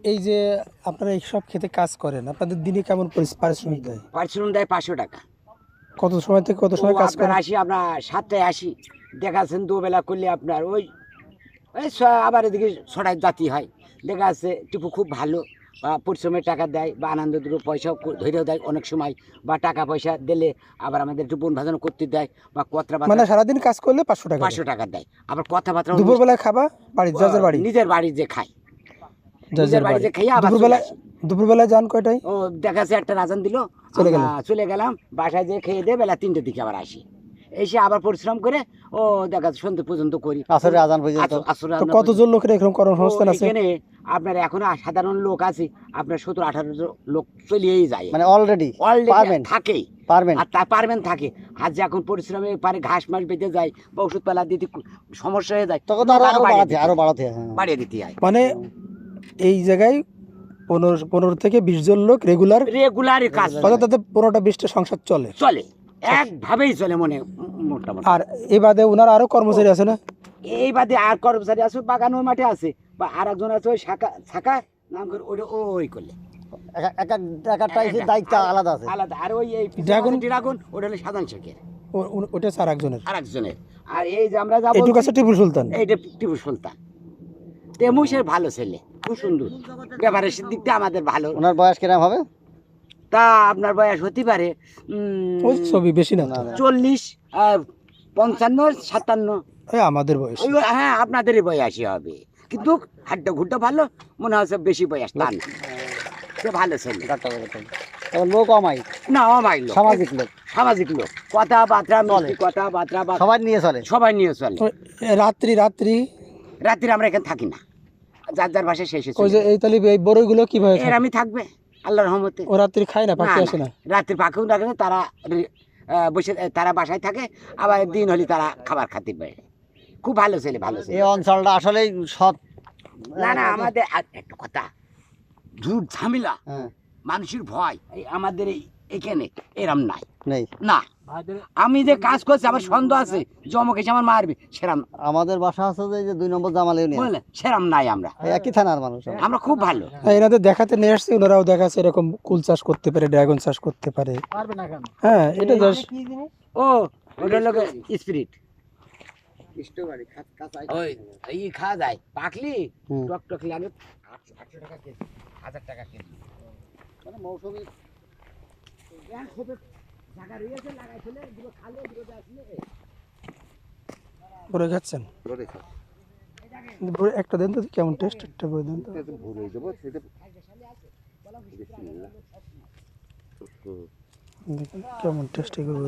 এই যে আপনারা এই সব খেতে কাজ করেন, আপনাদের দিনে কেমন পারিশ্রমিক দেয়? পারিশ্রমিক দেয় 500 টাকা। কত সময় থেকে কত সময় কাজ করেন? আসি আপনার 7টায় আসি, দেখাচ্ছেন দুবেলা করলে আপনার ওই ওই আবার এদিকে 6টায় জাতি হয়। দেখা যাচ্ছে টিপু খুব ভালো, বা পরিশ্রমের টাকা দেয়, বা আনন্দ দুটো পয়সাও ধরেও দেয় অনেক সময়, বা টাকা পয়সা দিলে আবার আমাদের একটু বন ভাজন করতে দেয়, বা কথাবার্তা। মানে সারাদিন কাজ করলে 500 টাকা? 500 টাকা দেয়। আবার কথাবার্তা দুপুরবেলায় খাবা বাড়ি, যার বাড়ি, নিজের বাড়ি যে খাই, যার বাড়ি যে খাই। আবার দুপুরবেলায় যান কয়টায়? ও দেখা যাচ্ছে একটা রাজান দিল, চলে গেলাম বাসায়, যে খেয়ে দিয়ে বেলা 3টের দিকে আবার আসি, এসে আবার পরিশ্রম করে ও দেখা যাচ্ছে সন্ধ্যে পর্যন্ত করি, আসরে আজান পর্যন্ত। কতজন লোকের এরকম কর্মসংস্থান আছে এখানে? আপনার এখন সাধারণ লোক আছে আপনার 17-18 লোক চলিয়েই যায়, মানে অলরেডি থাকেই আর তার পারবেন থাকে। আর যে এখন পরিশ্রমে পারে ঘাস মাস বেঁধে যায় বা ওষুধ পালা দিতে সমস্যা হয়ে যায়, তখন আরো বাড়িয়ে দিতে হয়। মানে এই জায়গায় 15 থেকে 20 জন লোক রেগুলারই কাজ করে, তাতে 15টা 20টা সংসার চলে একভাবেই চলে মনে মোটামুটি। আর এই বাদে ওনার আরো কর্মচারী আছে না? এই বাদে আর কর্মচারী আছে, বাগান ওই মাঠে আছে, বা আর একজন আছে ওই শাখা নাম করে ওই করলে দায়িত্ব আলাদা আছে। আলাদা। আর ওই ড্রাগন ওটা হলো সাধারণ শেখের, ওটা আরেকজনের। আর এই যে আমরা যাবো এইটুকু আছে টিপু সুলতান, এইটা টিপু সুলতান। তেমুশের ভালো ছেলে, খুব সুন্দর, ব্যাপারের দিক দিয়ে আমাদের ভালো। ওনার বয়স কিরকম হবে? তা আপনার বয়স হতে পারে ছবি বেশি না, 40, 55, 57। আমাদের বয়স। হ্যাঁ, আপনাদেরই বয়সী হবে, কিন্তু হাড্ডা ঘুড্ডা ভালো, মনে হচ্ছে বেশি বয়স তার না। সে ভালো ছেলে, লোক অমাই না অমাই লোক, সামাজিক লোক, কথাবার্তা বা সবাই নিয়ে চলে। রাত্রি আমরা এখানে থাকি না, যার বাসায় শেষে এই তাহলে এই বড়গুলো কিভাবে আমি থাকবে আল্লাহর রহমতে। ও রাত্রি খায় না, পাখি আসে না? রাত্রি পাখিও ডাকে না, তারা বসে, তারা বাসায় থাকে, আবার দিন হলে তারা খাবার খাতে পারে। খুব ভালো ছেলে, এই অঞ্চলটা আসলে সৎ। না আমাদের একটা কথা, ঝুট ঝামেলা, মানুষের ভয় আমাদের এখানে এরম নাই না। আমি যে কাজ করছি আমার সন্দেহ আছে জমক এসে আমার মারবে, সেরাম আমাদের বাসা আছে যে 2 নম্বর জামাল ইউনিয়ন, বুঝলে, সেরাম নাই। আমরা একই থানার মানুষ, আমরা খুব ভালো। এনাদের দেখাতে নিয়ে আসছি, ওনারাও দেখাচ্ছে এরকম কুল চাষ করতে পারে, ড্রাগন চাষ করতে পারে। হ্যাঁ, এটা ওটা লোক স্পিরিট ওই খাওয়া যায়, পাকলি টক লাগে 800 টাকা কেজি, 1000 টাকা কেজি। মানে মৌসুমি জায়গা রয়েছে, লাগাই ফেলে দুটো খালে দুটো আসলে বড় খাচ্ছেন। একটা দেন তো কেমন টেস্ট, একটা বলে দেন তো। দেখুন কেমন টেস্ট এগুলো।